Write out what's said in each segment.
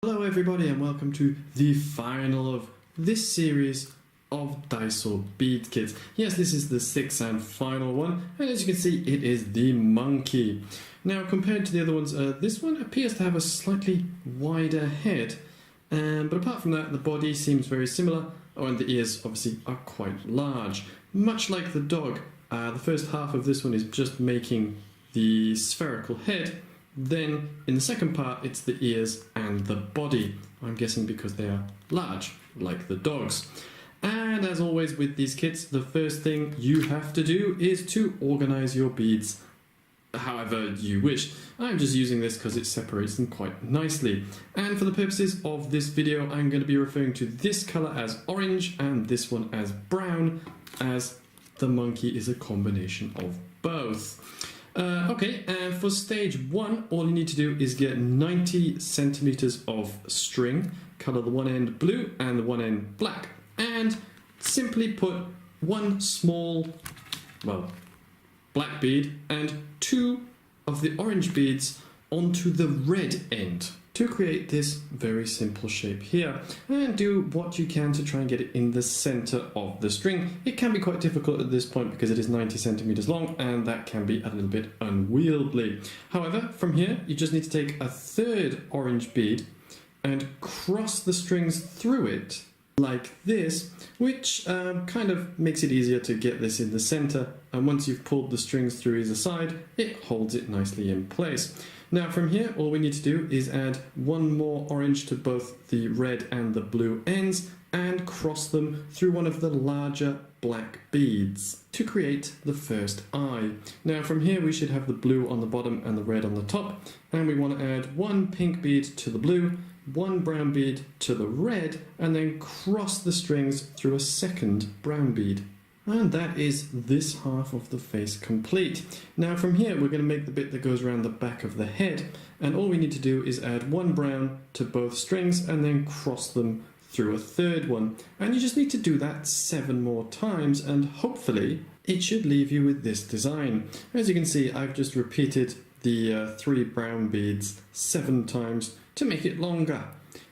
Hello everybody and welcome to the final of this series of Daiso bead kits. Yes, this is the sixth and final one, and as you can see it is the monkey. Now compared to the other ones, this one appears to have a slightly wider head, but apart from that the body seems very similar. Oh, and the ears obviously are quite large. Much like the dog, the first half of this one is just making the spherical head. Then, in the second part, it's the ears and the body. I'm guessing because they are large, like the dogs. And as always with these kits, the first thing you have to do is to organize your beads however you wish. I'm just using this because it separates them quite nicely. And for the purposes of this video, I'm going to be referring to this color as orange and this one as brown, as the monkey is a combination of both. Okay, and for stage one, all you need to do is get 90 centimeters of string, color the one end blue and the one end black, and simply put one small, black bead and two of the orange beads onto the red end to create this very simple shape here, and do what you can to try and get it in the center of the string. It can be quite difficult at this point because it is 90 centimeters long and that can be a little bit unwieldy. However, from here you just need to take a third orange bead and cross the strings through it like this, which kind of makes it easier to get this in the center, and once you've pulled the strings through either side, it holds it nicely in place. Now from here, all we need to do is add one more orange to both the red and the blue ends and cross them through one of the larger black beads to create the first eye. Now from here we should have the blue on the bottom and the red on the top, and we want to add one pink bead to the blue, one brown bead to the red, and then cross the strings through a second brown bead. And that is this half of the face complete. Now from here we're going to make the bit that goes around the back of the head, and all we need to do is add one brown to both strings and then cross them through a third one. And you just need to do that 7 more times, and hopefully it should leave you with this design. As you can see, I've just repeated the 3 brown beads 7 times to make it longer.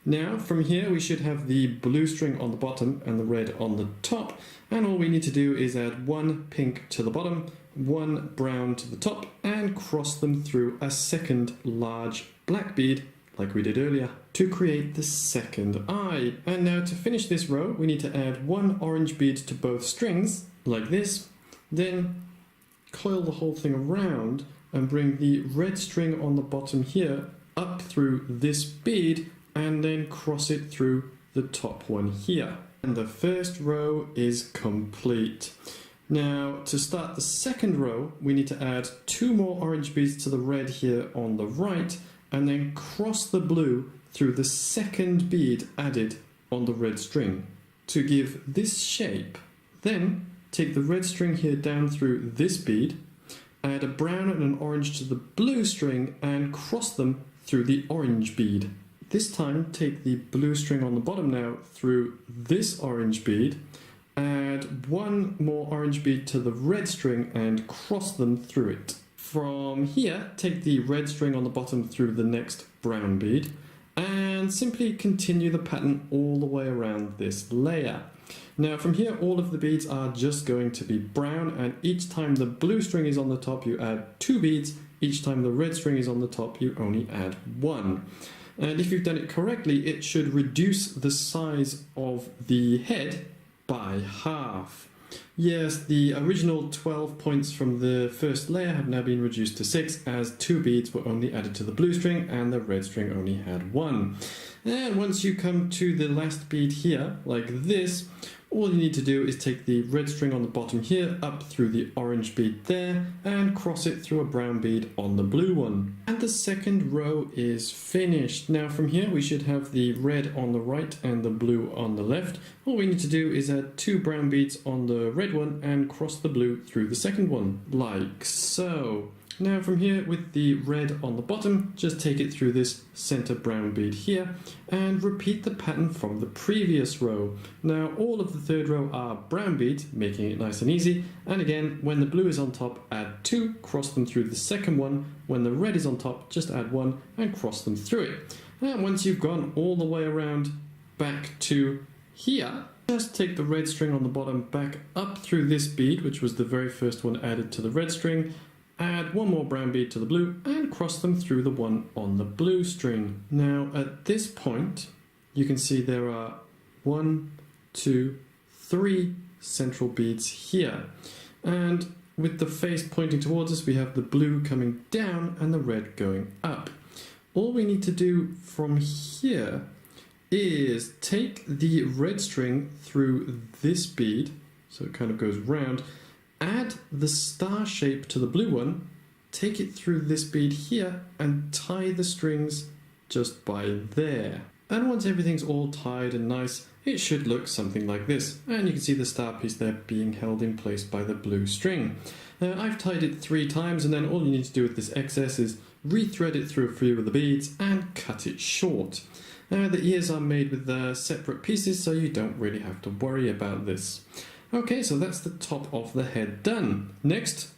Now from here we should have the blue string on the bottom and the red on the top, and all we need to do is add one pink to the bottom, one brown to the top, and cross them through a second large black bead like we did earlier to create the second eye. And now to finish this row we need to add one orange bead to both strings like this, then coil the whole thing around and bring the red string on the bottom here up through this bead and then cross it through the top one here. And the first row is complete. Now to start the second row we need to add 2 more orange beads to the red here on the right and then cross the blue through the second bead added on the red string to give this shape. Then take the red string here down through this bead, add a brown and an orange to the blue string and cross them through the orange bead. This time take the blue string on the bottom now through this orange bead, add one more orange bead to the red string and cross them through it. From here take the red string on the bottom through the next brown bead and simply continue the pattern all the way around this layer. Now from here all of the beads are just going to be brown, and each time the blue string is on the top you add 2 beads, each time the red string is on the top you only add 1. And if you've done it correctly, it should reduce the size of the head by half. Yes, the original 12 points from the first layer have now been reduced to 6, as 2 beads were only added to the blue string and the red string only had 1. And once you come to the last bead here, like this, all you need to do is take the red string on the bottom here up through the orange bead there and cross it through a brown bead on the blue one. And the second row is finished. Now from here we should have the red on the right and the blue on the left. All we need to do is add 2 brown beads on the red one and cross the blue through the second one, like so. Now from here with the red on the bottom, just take it through this center brown bead here and repeat the pattern from the previous row. Now all of the third row are brown beads, making it nice and easy, and again when the blue is on top add 2, cross them through the second one, when the red is on top just add 1 and cross them through it. And once you've gone all the way around back to here, just take the red string on the bottom back up through this bead, which was the very first one added to the red string, add one more brown bead to the blue, and cross them through the one on the blue string. Now at this point, you can see there are 1, 2, 3 central beads here. And with the face pointing towards us, we have the blue coming down and the red going up. All we need to do from here is take the red string through this bead, so it kind of goes round, add the star shape to the blue one, take it through this bead here, and tie the strings just by there. And once everything's all tied and nice, it should look something like this. And you can see the star piece there being held in place by the blue string. I've tied it 3 times, and then all you need to do with this excess is rethread it through a few of the beads and cut it short. The ears are made with separate pieces, so you don't really have to worry about this. Okay, so that's the top of the head done. Next,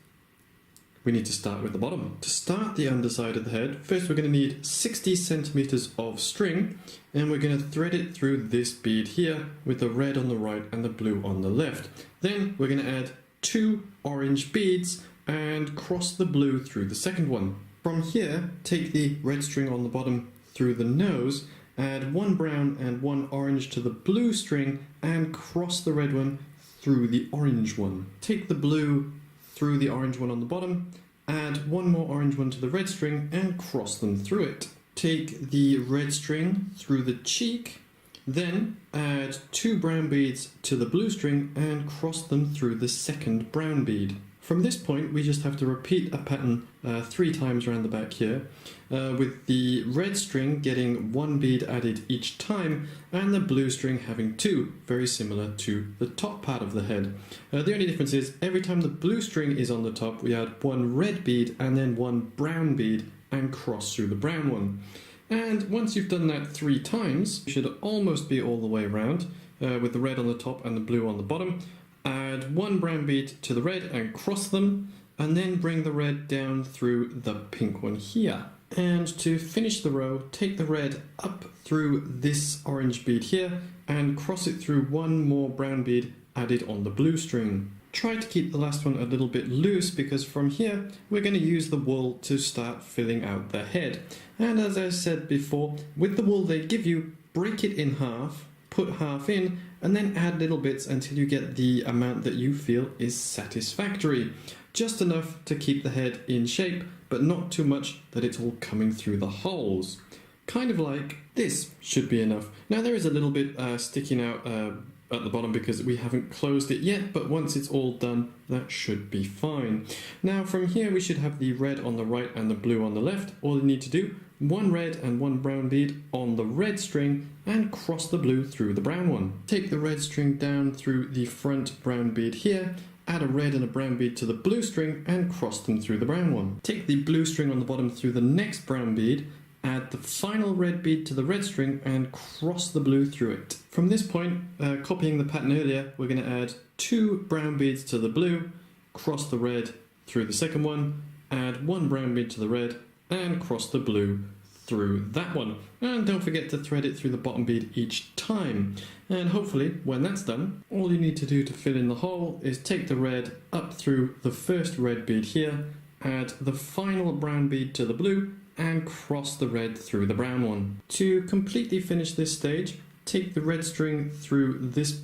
we need to start with the bottom. To start the underside of the head, first we're going to need 60 centimeters of string, and we're going to thread it through this bead here with the red on the right and the blue on the left. Then we're going to add 2 orange beads and cross the blue through the second one. From here, take the red string on the bottom through the nose, add 1 brown and 1 orange to the blue string, and cross the red one through the orange one. Take the blue through the orange one on the bottom, add 1 more orange one to the red string, and cross them through it. Take the red string through the cheek, then add 2 brown beads to the blue string and cross them through the second brown bead. From this point, we just have to repeat a pattern 3 times around the back here, with the red string getting 1 bead added each time, and the blue string having 2, very similar to the top part of the head. The only difference is, every time the blue string is on the top, we add 1 red bead and then 1 brown bead and cross through the brown one. And once you've done that 3 times, you should almost be all the way around, with the red on the top and the blue on the bottom. Add 1 brown bead to the red and cross them, and then bring the red down through the pink one here. And to finish the row, take the red up through this orange bead here and cross it through 1 more brown bead added on the blue string. Try to keep the last one a little bit loose, because from here we're going to use the wool to start filling out the head. And as I said before, with the wool they give you, break it in half, put half in, and then add little bits until you get the amount that you feel is satisfactory. Just enough to keep the head in shape, but not too much that it's all coming through the holes. Kind of like this should be enough. Now there is a little bit sticking out at the bottom because we haven't closed it yet, but once it's all done, that should be fine. Now from here we should have the red on the right and the blue on the left. All you need to do, 1 red and 1 brown bead on the red string and cross the blue through the brown one. Take the red string down through the front brown bead here, add a red and a brown bead to the blue string and cross them through the brown one. Take the blue string on the bottom through the next brown bead, add the final red bead to the red string and cross the blue through it. From this point, copying the pattern earlier, we're going to add 2 brown beads to the blue, cross the red through the second one, add 1 brown bead to the red and cross the blue through that one. And don't forget to thread it through the bottom bead each time. And hopefully when that's done, all you need to do to fill in the hole is take the red up through the first red bead here, add the final brown bead to the blue and cross the red through the brown one. To completely finish this stage, take the red string through this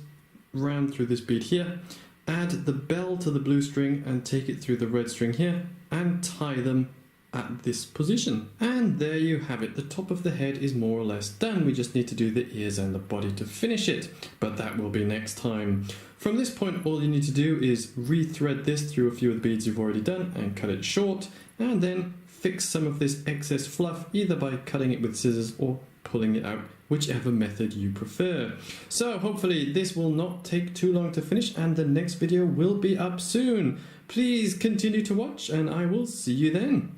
round through this bead here, add the bell to the blue string and take it through the red string here and tie them at this position. And there you have it. The top of the head is more or less done. We just need to do the ears and the body to finish it, but that will be next time. From this point, all you need to do is rethread this through a few of the beads you've already done and cut it short, and then fix some of this excess fluff either by cutting it with scissors or pulling it out, whichever method you prefer. So hopefully this will not take too long to finish and the next video will be up soon. Please continue to watch and I will see you then.